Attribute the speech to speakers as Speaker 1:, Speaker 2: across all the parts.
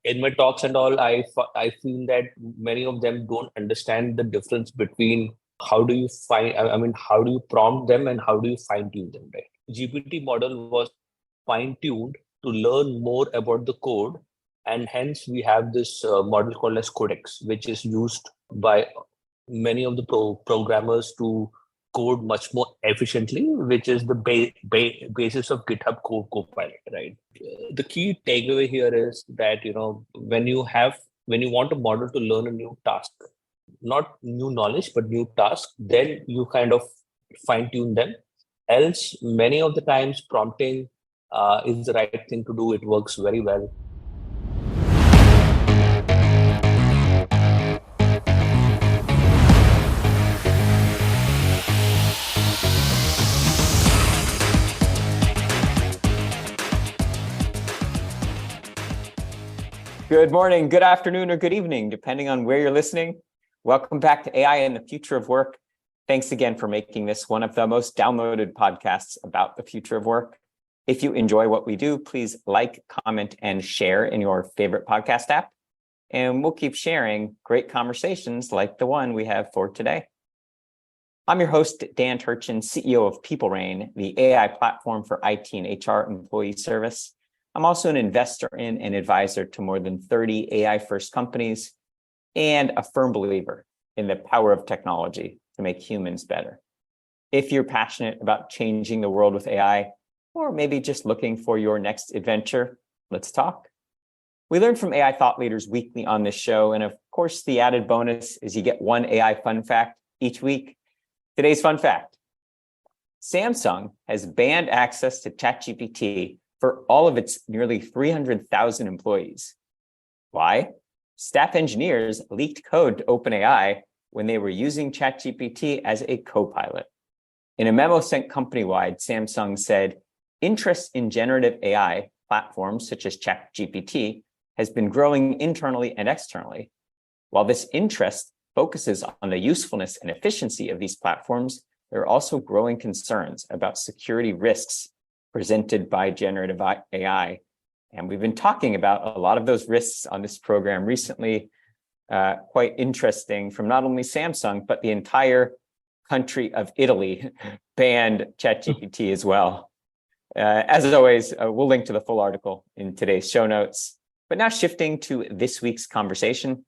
Speaker 1: in my talks and all, I feel that many of them don't understand the difference between how do you how do you prompt them and how do you fine tune them, right? GPT model was fine tuned to learn more about the code, and hence we have this model called as Codex, which is used by many of the programmers to code much more efficiently, which is the basis of GitHub Copilot, right? The key takeaway here is that when you want a model to learn a new task, not new knowledge but new task, then you kind of fine tune them. Else, many of the times prompting is the right thing to do. It works very well.
Speaker 2: Good morning, good afternoon, or good evening, depending on where you're listening. Welcome back to AI and the Future of Work. Thanks again for making this one of the most downloaded podcasts about the future of work. If you enjoy what we do, please like, comment, and share in your favorite podcast app. And we'll keep sharing great conversations like the one we have for today. I'm your host, Dan Turchin, CEO of PeopleRain, the AI platform for IT and HR employee service. I'm also an investor in and advisor to more than 30 AI-first companies and a firm believer in the power of technology to make humans better. If you're passionate about changing the world with AI, or maybe just looking for your next adventure, let's talk. We learn from AI thought leaders weekly on this show, and of course, the added bonus is you get one AI fun fact each week. Today's fun fact: Samsung has banned access to ChatGPT for all of its nearly 300,000 employees. Why? Staff engineers leaked code to OpenAI when they were using ChatGPT as a co-pilot. In a memo sent company-wide, Samsung said, interest in generative AI platforms such as ChatGPT has been growing internally and externally. While this interest focuses on the usefulness and efficiency of these platforms, there are also growing concerns about security risks presented by generative AI. And we've been talking about a lot of those risks on this program recently. Quite interesting from not only Samsung, but the entire country of Italy banned ChatGPT as well. As always, we'll link to the full article in today's show notes. But now shifting to this week's conversation.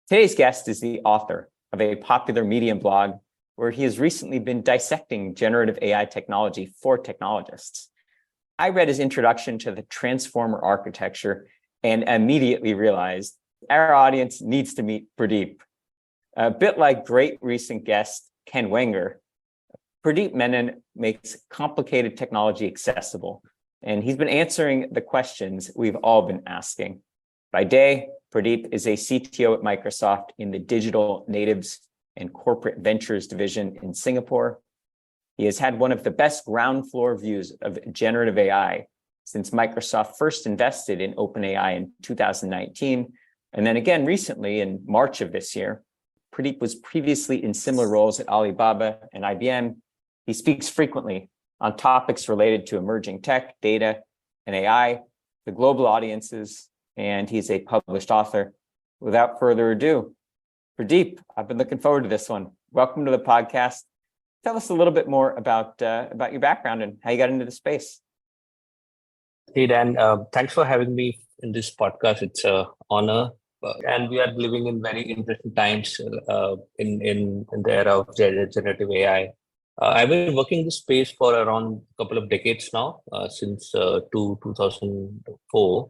Speaker 2: Today's guest is the author of a popular Medium blog where he has recently been dissecting generative AI technology for technologists. I read his introduction to the transformer architecture and immediately realized our audience needs to meet Pradeep. A bit like great recent guest, Ken Wenger, Pradeep Menon makes complicated technology accessible, and he's been answering the questions we've all been asking. By day, Pradeep is a CTO at Microsoft in the Digital Natives and Corporate Ventures division in Singapore. He has had one of the best ground floor views of generative AI since Microsoft first invested in OpenAI in 2019, and then again recently in March of this year. Pradeep was previously in similar roles at Alibaba and IBM. He speaks frequently on topics related to emerging tech, data, and AI, the global audiences, and he's a published author. Without further ado, Pradeep, I've been looking forward to this one. Welcome to the podcast. Tell us a little bit more about your background and how you got into the space.
Speaker 1: Hey, Dan, thanks for having me in this podcast. It's an honor. And we are living in very interesting times in the era of generative AI. I've been working in this space for around a couple of decades now, since 2004.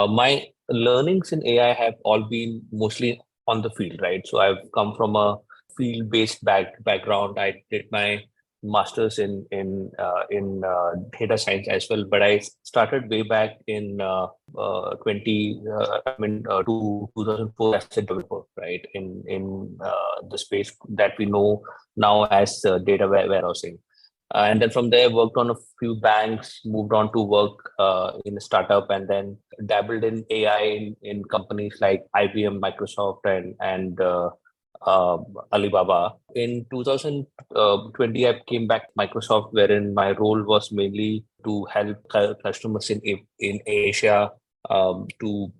Speaker 1: My learnings in AI have all been mostly on the field, right? So I've come from a field-based background. I did my master's in data science as well, but I started way back in 2004 as a developer, right? In the space that we know now as data warehousing. And then from there, worked on a few banks, moved on to work in a startup, and then dabbled in AI in companies like IBM, Microsoft, and Alibaba. In 2020, I came back to Microsoft, wherein my role was mainly to help customers in Asia to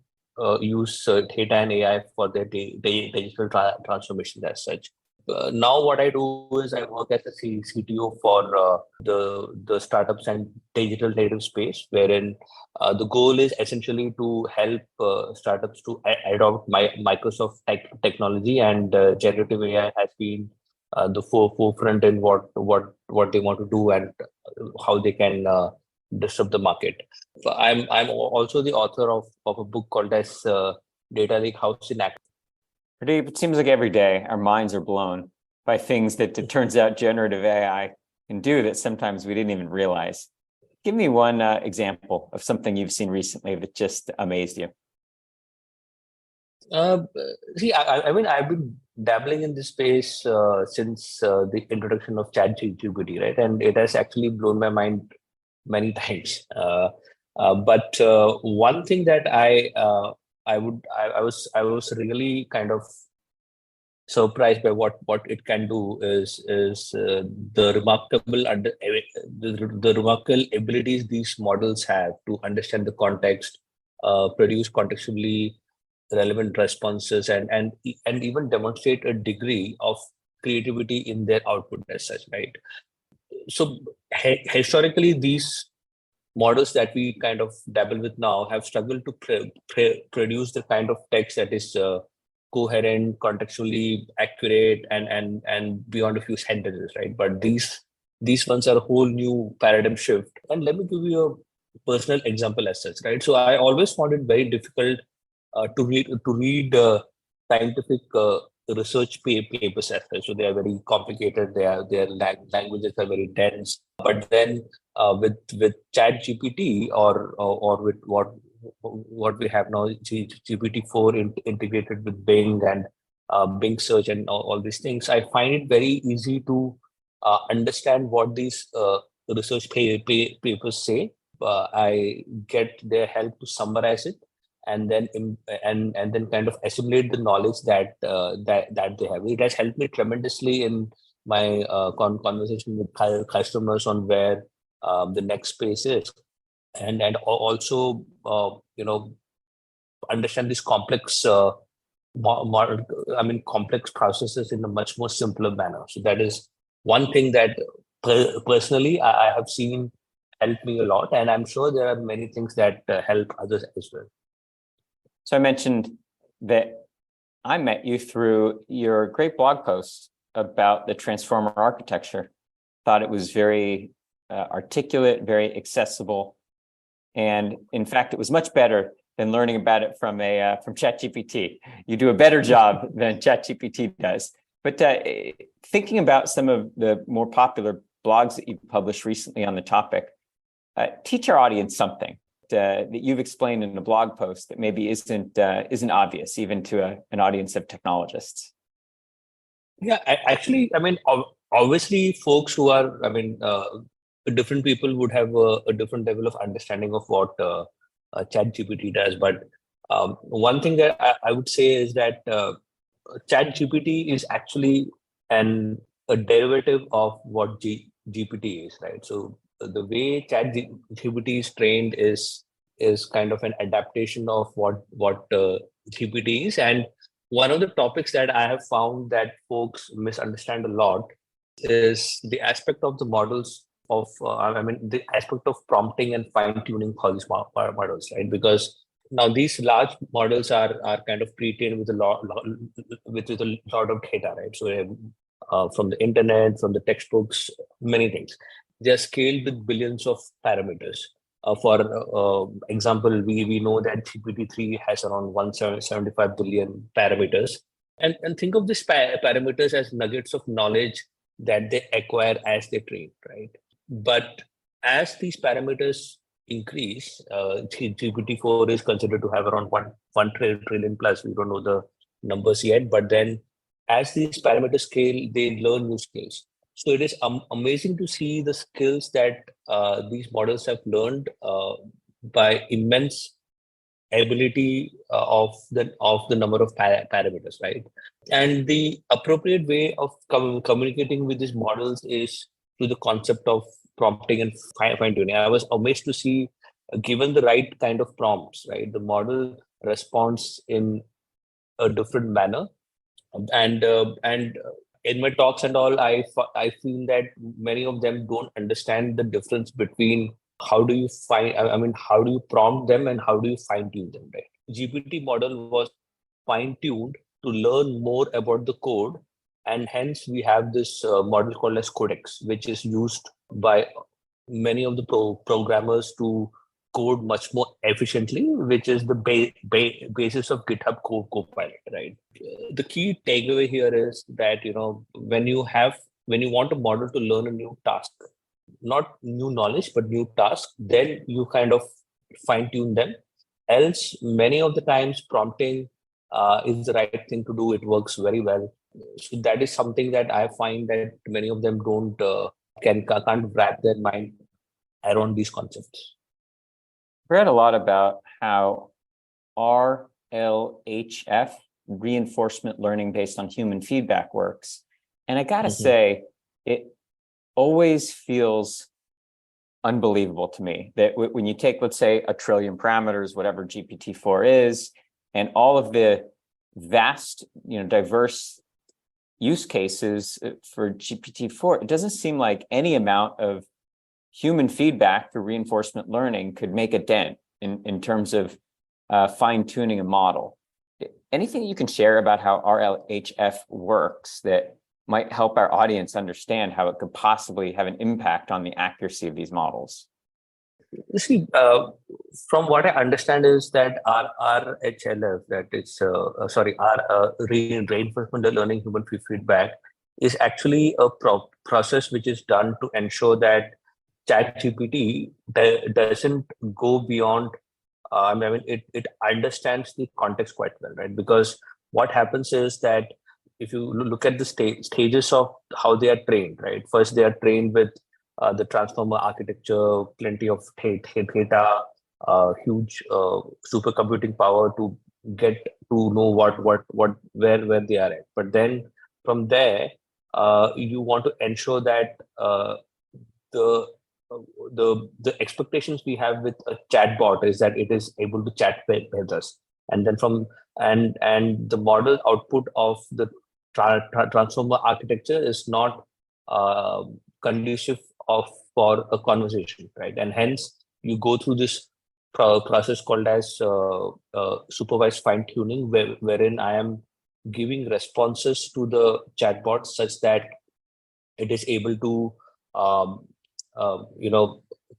Speaker 1: use data and AI for their digital transformation as such. Now, what I do is I work as a CTO for the startups and digital native space, wherein the goal is essentially to help startups to adopt Microsoft technology, and generative AI has been the forefront in what they want to do and how they can disrupt the market. So I'm also the author of a book called as Data Lake House in Action.
Speaker 2: Pradeep, it seems like every day our minds are blown by things that it turns out generative AI can do that sometimes we didn't even realize. Give me one example of something you've seen recently that just amazed you.
Speaker 1: See, I mean, I've been dabbling in this space since the introduction of ChatGPT, right? And it has actually blown my mind many times. But one thing that I was really kind of surprised by what it can do is the the remarkable abilities these models have to understand the context, produce contextually relevant responses, and even demonstrate a degree of creativity in their output as such, right? So historically, these models that we kind of dabble with now have struggled to produce the kind of text that is coherent, contextually accurate, and beyond a few sentences, right? But these ones are a whole new paradigm shift. And let me give you a personal example as such, right? So I always found it very difficult to read scientific research papers as well. So they are very complicated. Their languages are very dense. But then with Chat GPT or with what we have now, GPT-4 integrated with Bing and Bing search and all these things, I find it very easy to understand what these research papers say. I get their help to summarize it, and then and then kind of assimilate the knowledge that they have. It has helped me tremendously in my conversation with customers on where the next space is, and also understand these complex complex processes in a much more simpler manner. So that is one thing that personally I have seen help me a lot, and I'm sure there are many things that help others as well.
Speaker 2: So I mentioned that I met you through your great blog post about the transformer architecture. Thought it was very articulate, very accessible, and in fact, it was much better than learning about it from ChatGPT. You do a better job than ChatGPT does. But thinking about some of the more popular blogs that you've published recently on the topic, teach our audience something that you've explained in a blog post that maybe isn't obvious even to an audience of technologists.
Speaker 1: Yeah, actually, I mean, obviously, folks who are, different people would have a different level of understanding of what ChatGPT does. But one thing that I would say is that ChatGPT is actually a derivative of what GPT is, right? So the way ChatGPT is trained is kind of an adaptation of what GPT is. And one of the topics that I have found that folks misunderstand a lot is the aspect of the models of the aspect of prompting and fine tuning for these models, right? Because now these large models are kind of pre-trained with a lot of data, right? So from the internet, from the textbooks, many things. They are scaled with billions of parameters. For example, we know that GPT-3 has around 175 billion parameters. And think of these parameters as nuggets of knowledge that they acquire as they train, right? But as these parameters increase, GPT-4 is considered to have around 1 trillion plus. We don't know the numbers yet. But then as these parameters scale, they learn new skills. So it is amazing to see the skills that these models have learned by immense ability of the number of parameters, right? And the appropriate way of communicating with these models is through the concept of prompting and fine tuning. I was amazed to see given the right kind of prompts, right, the model responds in a different manner. And in my talks and all, I feel that many of them don't understand the difference between how do you find, I mean, how do you prompt them and how do you fine tune them, right? GPT model was fine tuned to learn more about the code, and hence we have this model called as Codex, which is used by many of the programmers to code much more efficiently, which is the basis of GitHub Copilot, right? The key takeaway here is that when you want a model to learn a new task, not new knowledge but new task, then you kind of fine tune them. Else, many of the times prompting is the right thing to do. It works very well. So that is something that I find that many of them don't can't wrap their mind around these concepts.
Speaker 2: Read a lot about how RLHF, reinforcement learning based on human feedback, works. And I gotta say, it always feels unbelievable to me that when you take, let's say, 1 trillion parameters, whatever GPT-4 is, and all of the vast, diverse use cases for GPT-4, it doesn't seem like any amount of human feedback through reinforcement learning could make a dent in terms of fine-tuning a model. Anything you can share about how RLHF works that might help our audience understand how it could possibly have an impact on the accuracy of these models?
Speaker 1: You see, from what I understand is that RLHF, that is, our reinforcement learning human feedback, is actually a process which is done to ensure that ChatGPT doesn't go beyond. It understands the context quite well, right? Because what happens is that if you look at the stages of how they are trained, right? First, they are trained with the transformer architecture, plenty of data, huge supercomputing power to get to know where they are at. But then from there, you want to ensure that the expectations we have with a chatbot is that it is able to chat with us, and then and the model output of the transformer architecture is not conducive for a conversation, right? And hence you go through this process called as supervised fine tuning, wherein I am giving responses to the chatbot such that it is able to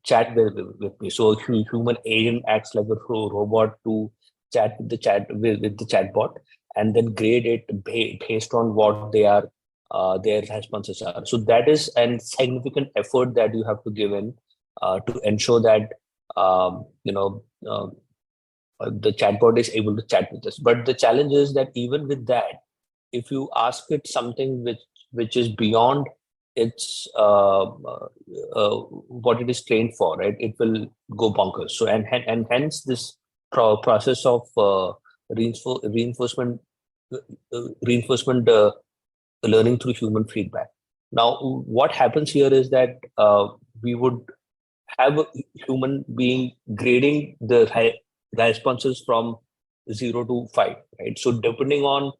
Speaker 1: chat with me. So a human agent acts like a robot to chat with the chatbot, and then grade it based on what their responses are. So that is a significant effort that you have to give in to ensure that the chatbot is able to chat with us. But the challenge is that even with that, if you ask it something which is beyond its what it is trained for, right, it will go bonkers. So and hence this process of reinforcement learning through human feedback. Now, what happens here is that we would have a human being grading the responses from 0 to 5, right? So depending on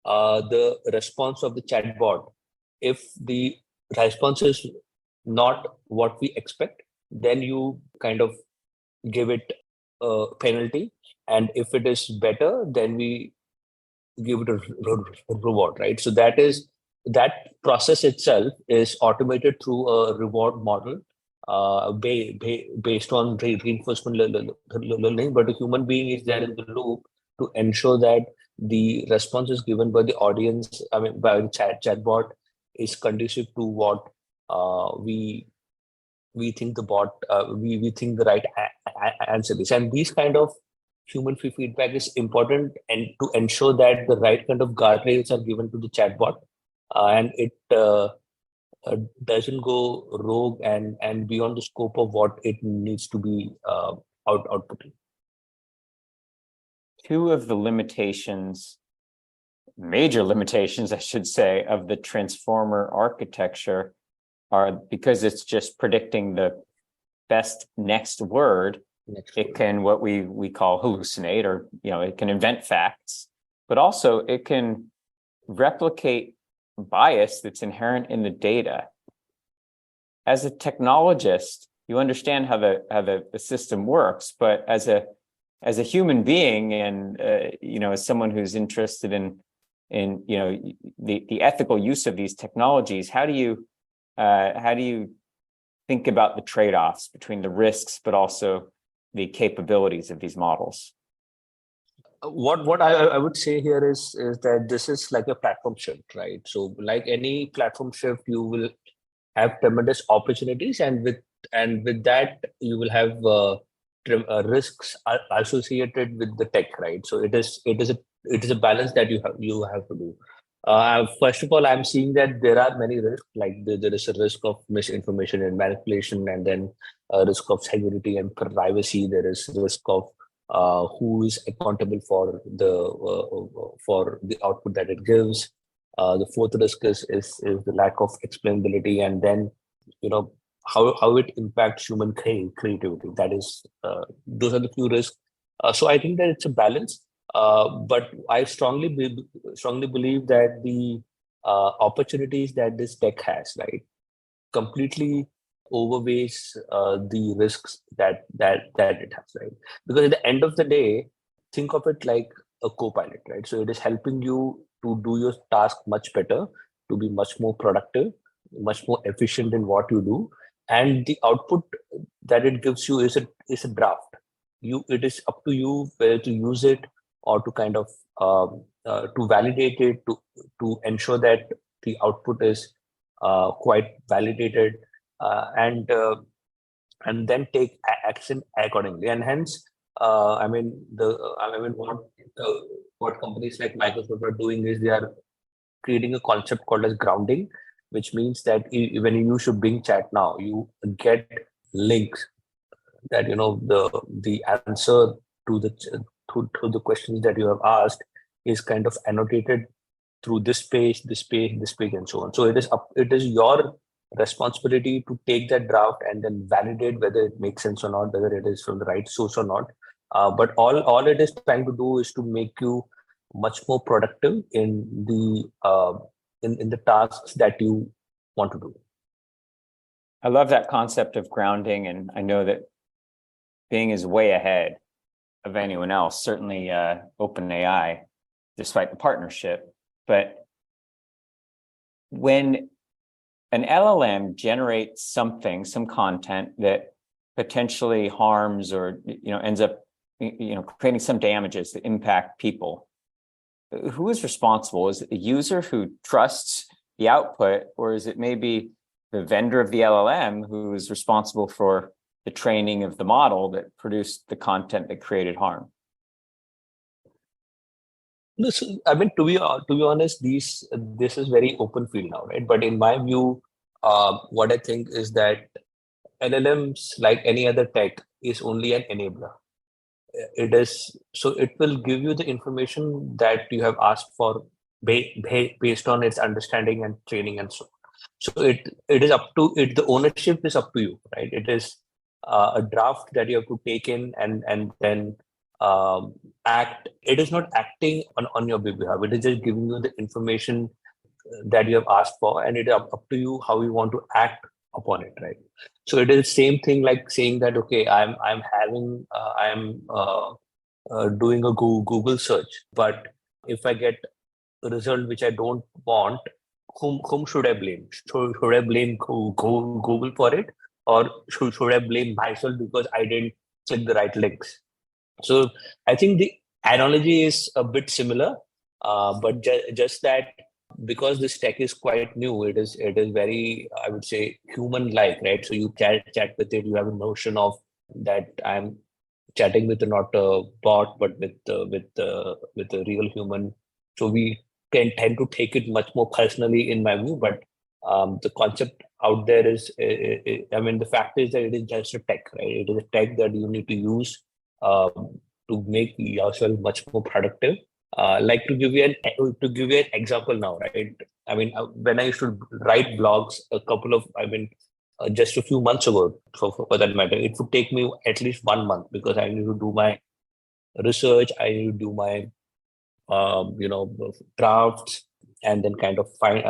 Speaker 1: the response of the chatbot, if the response is not what we expect, then you kind of give it a penalty, and if it is better, then we give it a reward, right? So that process itself is automated through a reward model based on reinforcement learning, but a human being is there in the loop to ensure that the responses given by the audience, by the chatbot, is conducive to what we think the bot, we think the right answer is. And these kind of human feedback is important, and to ensure that the right kind of guardrails are given to the chatbot, and it doesn't go rogue and beyond the scope of what it needs to be outputting.
Speaker 2: Two of the limitations, major limitations, I should say, of the transformer architecture are because it's just predicting the best next word. It can what we call hallucinate, or it can invent facts, but also it can replicate bias that's inherent in the data. As a technologist, you understand how the system works, but as a human being, and as someone who's interested in the ethical use of these technologies, how do you think about the trade-offs between the risks but also the capabilities of these models?
Speaker 1: What I would say here is that this is like a platform shift, right? So like any platform shift, you will have tremendous opportunities, and with that you will have risks associated with the tech, right? So it is a balance that you have to do. First of all, I'm seeing that there are many risks, like there is a risk of misinformation and manipulation, and then a risk of security and privacy. There is risk of who is accountable for the output that it gives. The fourth risk is the lack of explainability, and then how it impacts human creativity. That is, those are the few risks. So I think that it's a balance. But I strongly believe that the opportunities that this tech has, right, completely overweighs the risks that it has, right? Because at the end of the day, think of it like a co-pilot, right? So it is helping you to do your task much better, to be much more productive, much more efficient in what you do, and the output that it gives you is a draft. It is up to you whether to use it or to kind of to validate it, to ensure that the output is quite validated, and then take action accordingly. And hence, what companies like Microsoft are doing is they are creating a concept called as grounding, which means that when you use your Bing chat now, you get links that the answer to the questions that you have asked is kind of annotated through this page, and so on. So it is your responsibility to take that draft and then validate whether it makes sense or not, whether it is from the right source or not. But all it is trying to do is to make you much more productive in the tasks that you want to do.
Speaker 2: I love that concept of grounding, and I know that Bing is way ahead of anyone else, certainly OpenAI, despite the partnership. But when an LLM generates some content that potentially harms or ends up creating some damages that impact people, who is responsible? Is it the user who trusts the output, or is it maybe the vendor of the LLM who is responsible for the training of the model that produced the content that created harm?
Speaker 1: Listen, I mean, to be honest, this is very open field now, right? But in my view, what I think is that LLMs, like any other tech, is only an enabler. It will give you the information that you have asked for based on its understanding and training and so on. So it is up to it. The ownership is up to you, right? It is a draft that you have to take in and then act. It is not acting on your behalf. It is just giving you the information that you have asked for, and it is up to you how you want to act upon it, right? So it is the same thing like saying that, okay, I'm doing a Google search, but if I get a result which I don't want, whom should I blame? Should I blame Google for it, or should I blame myself because I didn't click the right links? So I think the analogy is a bit similar, but just that because this tech is quite new, it is very, I would say, human-like, right? So you chat with it, you have a notion of that I'm chatting with not a bot, but with a real human. So we tend to take it much more personally, in my view. But the concept out there is, the fact is that it is just a tech, right? It is a tech that you need to use to make yourself much more productive. Like to give you an example now, right? I mean, when I used to write blogs, just a few months ago, for that matter. It would take me at least 1 month because I need to do my research, I need to do my drafts, and then kind of find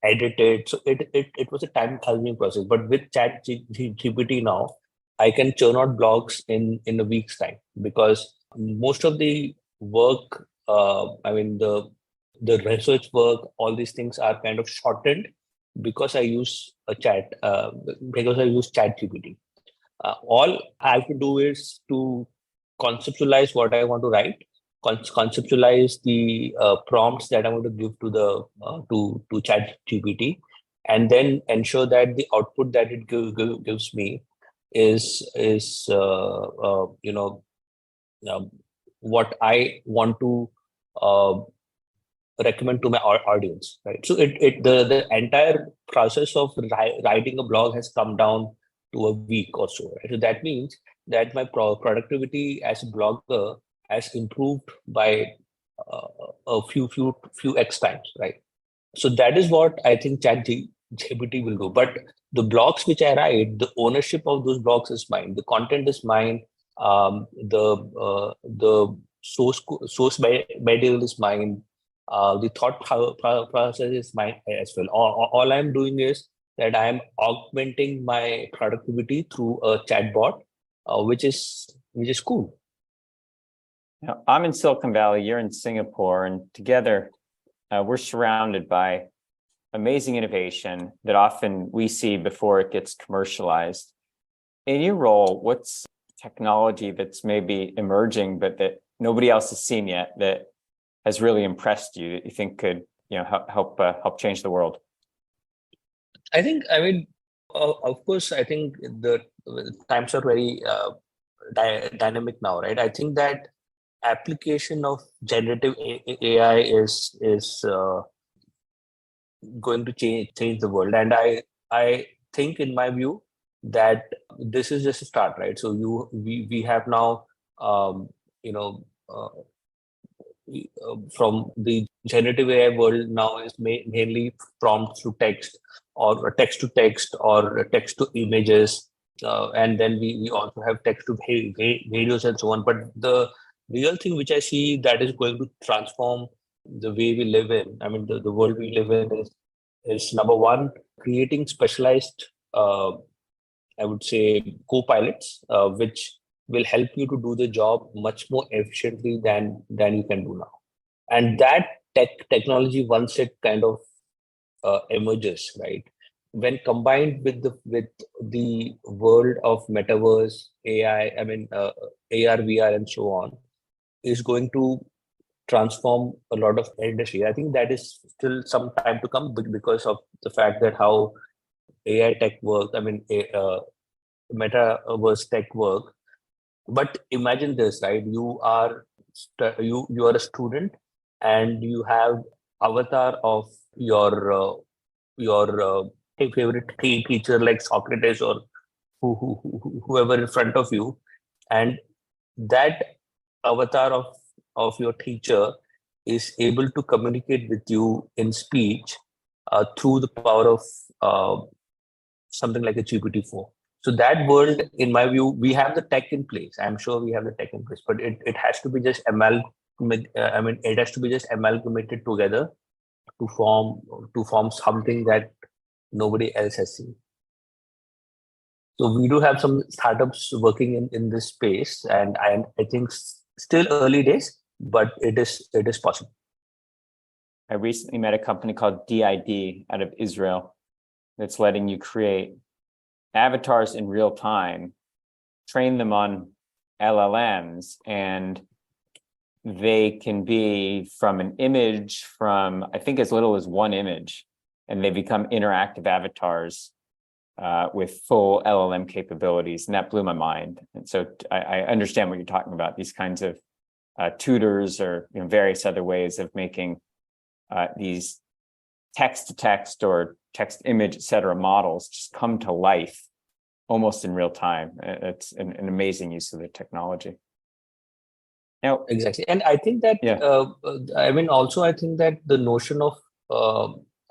Speaker 1: edit it. So it was a time-consuming process. But with GPT now, I can churn out blogs in a week's time because most of the work, the research work, all these things are kind of shortened because I use because I use ChatGPT. All I have to do is to conceptualize what I want to write, conceptualize the prompts that I'm going to give to the to Chat GPT, and then ensure that the output that it gives me is um, what I want to uh, recommend to my audience, right? So the entire process of writing a blog has come down to a week or so, right? So that means that my productivity as a blogger has improved by uh, a few x times, right? So that is what I think GPT will do. But the blogs which I write, the ownership of those blogs is mine. The content is mine. The source material is mine. The thought process is mine as well. All I'm doing is that I am augmenting my productivity through a chatbot, which is cool.
Speaker 2: Now, I'm in Silicon Valley, you're in Singapore, and together we're surrounded by amazing innovation that often we see before it gets commercialized. In your role, what's technology that's maybe emerging but that nobody else has seen yet that has really impressed you that you think could help change the world?
Speaker 1: I think, of course, I think the times are very dynamic now, right? I think that application of generative AI is going to change the world, and I think, in my view, that this is just a start, right? So we have now you know from the generative AI world now is mainly prompts to text, or text to text, or text to images, and then we also have text to videos and so on. But the real thing which I see that is going to transform the way we live in, I mean, the world we live in is number one, creating specialized, I would say, co-pilots, which will help you to do the job much more efficiently than you can do now. And that technology, once it kind of emerges, right, when combined with the world of metaverse, AI, AR, VR, and so on, is going to transform a lot of industry. I think that is still some time to come because of the fact that how AI tech works. Metaverse tech work. But imagine this, right? You are a student, and you have avatar of your favorite teacher like Socrates, or whoever in front of you, and that avatar of your teacher is able to communicate with you in speech through the power of something like a GPT-4. So that world, in my view, we have the tech in place. I'm sure we have the tech in place, but it has to be just it has to be just amalgamated together to form something that nobody else has seen. So we do have some startups working in this space, and I think still early days, but it is possible.
Speaker 2: I recently met a company called DID out of Israel that's letting you create avatars in real time, train them on LLMs, and they can be from an image from, I think, as little as one image, and they become interactive avatars with full LLM capabilities. And that blew my mind. And so I understand what you're talking about, these kinds of tutors or various other ways of making these text-to-text or text-image, et cetera, models just come to life almost in real time. It's an amazing use of the technology. Now,
Speaker 1: exactly, and I think that also I think that the notion of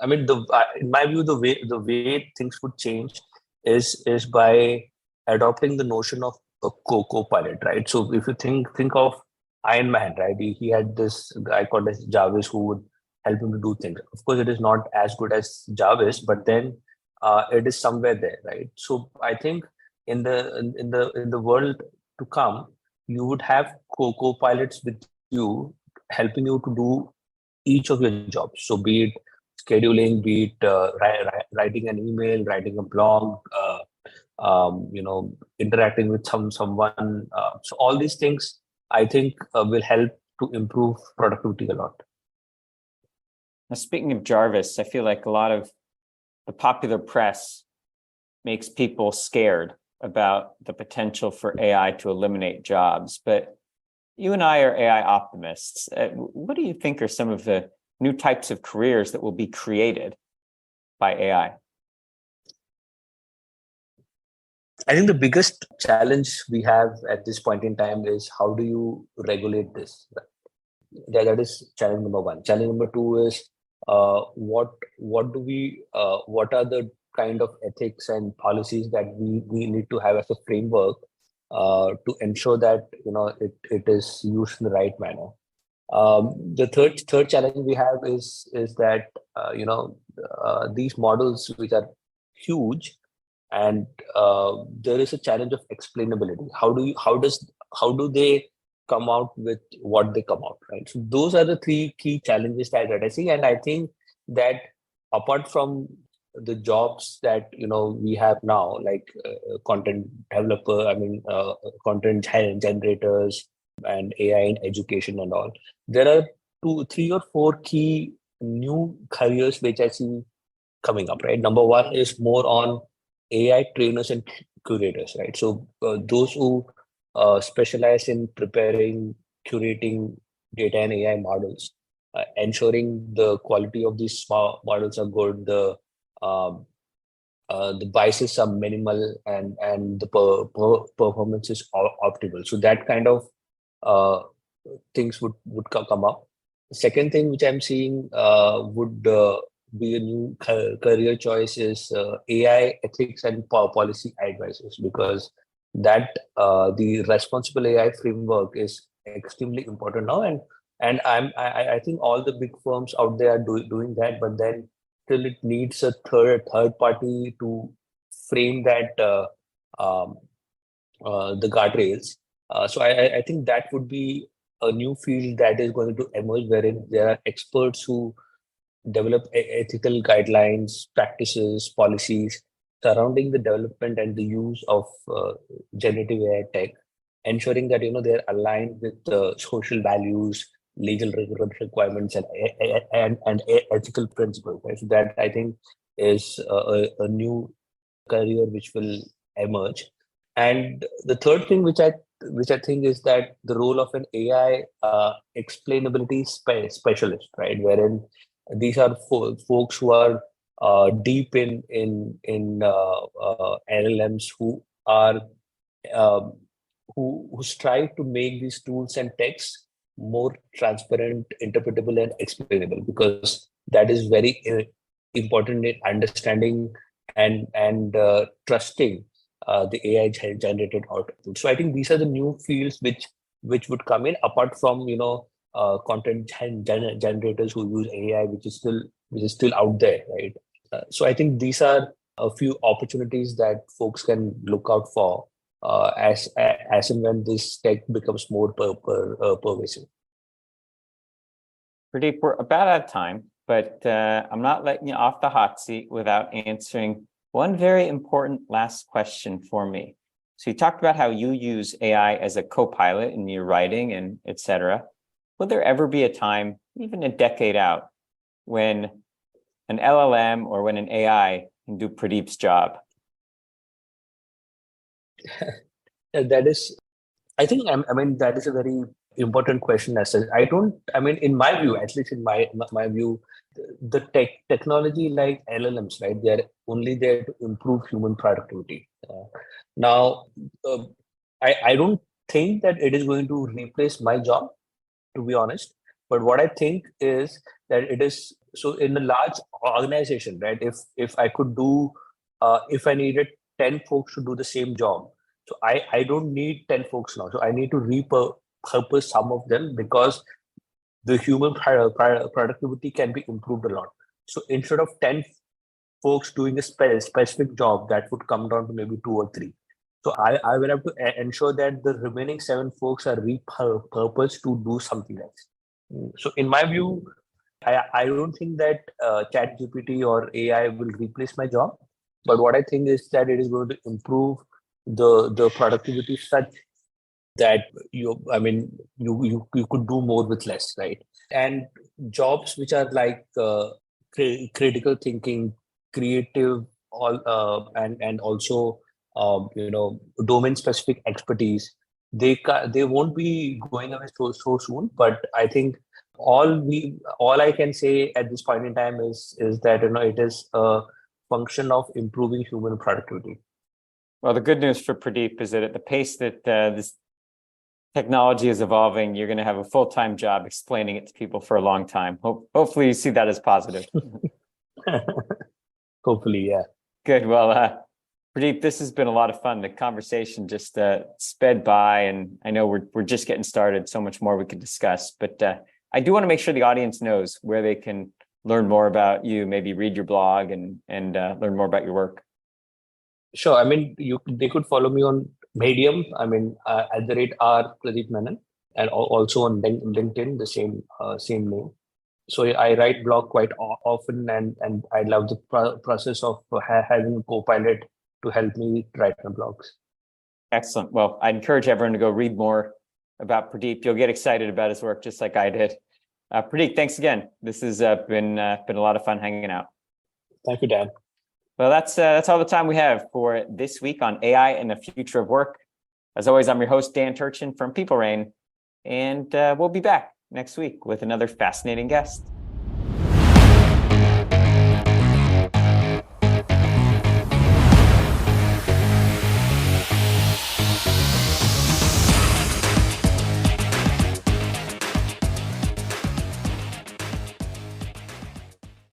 Speaker 1: in my view, the way things would change is by adopting the notion of a co-pilot, right? So if you think of Iron Man, right? He had this guy called as Jarvis who would help him to do things. Of course, it is not as good as Jarvis, but then it is somewhere there, right? So I think in the world to come, you would have co-pilots with you, helping you to do each of your jobs. So be it scheduling, be it writing an email, writing a blog, interacting with someone. So all these things, I think, will help to improve productivity a lot.
Speaker 2: Now, speaking of Jarvis, I feel like a lot of the popular press makes people scared about the potential for AI to eliminate jobs. But you and I are AI optimists. What do you think are some of the new types of careers that will be created by AI?
Speaker 1: I think the biggest challenge we have at this point in time is how do you regulate this? That is challenge number one. Challenge number two is what are the kind of ethics and policies that we need to have as a framework to ensure that it is used in the right manner. The third challenge we have is that these models, which are huge, and there is a challenge of explainability. How do they come out with what they come out, right? So those are the three key challenges that I see, and I think that apart from the jobs that we have now, like content developer, content generators, and AI in education and all, there are 3 or 4 key new careers which I see coming up, right? Number one is more on AI trainers and curators, right? So those who specialize in preparing, curating data and AI models, ensuring the quality of these models are good, the biases are minimal, and the performance is optimal. So that kind of uh, things would come up. The second thing which I'm seeing would be a new career choice is AI ethics and policy advisors, because that the responsible AI framework is extremely important now, and I think all the big firms out there are doing that, but then still it needs a third party to frame that the guardrails. So I think that would be a new field that is going to emerge, wherein there are experts who develop ethical guidelines, practices, policies surrounding the development and the use of generative AI tech, ensuring that they're aligned with social values, legal requirements, and ethical principles. Right? So that, I think, is a new career which will emerge. And the third thing which I think is that the role of an AI explainability specialist, right, wherein these are folks who are deep in LLMs, who are um, who strive to make these tools and texts more transparent, interpretable, and explainable, because that is very important in understanding and trusting the AI generated output. So I think these are the new fields which would come in, apart from content generators who use AI, which is still out there, right? So I think these are a few opportunities that folks can look out for as and when this tech becomes more pervasive.
Speaker 2: Pradeep, we're about out of time, but I'm not letting you off the hot seat without answering one very important last question for me. So you talked about how you use AI as a co-pilot in your writing and et cetera. Will there ever be a time, even a decade out, when an LLM or when an AI can do Pradeep's job?
Speaker 1: That is, I think, that is a very important question. As such, in my view, at least in my view, the technology like LLMs, right? They are only there to improve human productivity. Now, I don't think that it is going to replace my job, to be honest. But what I think is that it is so in a large organization, right? If I could do, if I needed 10 folks to do the same job. So I don't need 10 folks now. So I need to repurpose some of them because the human productivity can be improved a lot. So instead of 10 folks doing a specific job, that would come down to maybe 2 or 3. So I will have to ensure that the remaining 7 folks are repurposed to do something else. So in my view, I don't think that ChatGPT or AI will replace my job. But what I think is that it is going to improve the productivity such that you could do more with less, right? And jobs which are like critical thinking, creative, all and also domain specific expertise, they won't be going away so soon. But I think all I can say at this point in time is that it is a function of improving human productivity.
Speaker 2: Well, the good news for Pradeep is that at the pace that this technology is evolving, you're going to have a full-time job explaining it to people for a long time. Hopefully you see that as positive.
Speaker 1: Hopefully, yeah.
Speaker 2: Good. Well, Pradeep, this has been a lot of fun. The conversation just sped by, and I know we're just getting started. So much more we could discuss, but I do want to make sure the audience knows where they can learn more about you, maybe read your blog and learn more about your work.
Speaker 1: Sure. I mean, they could follow me on Medium. I mean, at the rate R Pradeep Menon, and also on LinkedIn, the same name. So I write blog quite often, and I love the process of having a co-pilot to help me write my blogs.
Speaker 2: Excellent. Well, I encourage everyone to go read more about Pradeep. You'll get excited about his work just like I did. Pradeep, thanks again. This has been a lot of fun hanging out.
Speaker 1: Thank you, Dan.
Speaker 2: Well, that's all the time we have for this week on AI and the Future of Work. As always, I'm your host, Dan Turchin from PeopleRain, and we'll be back next week with another fascinating guest.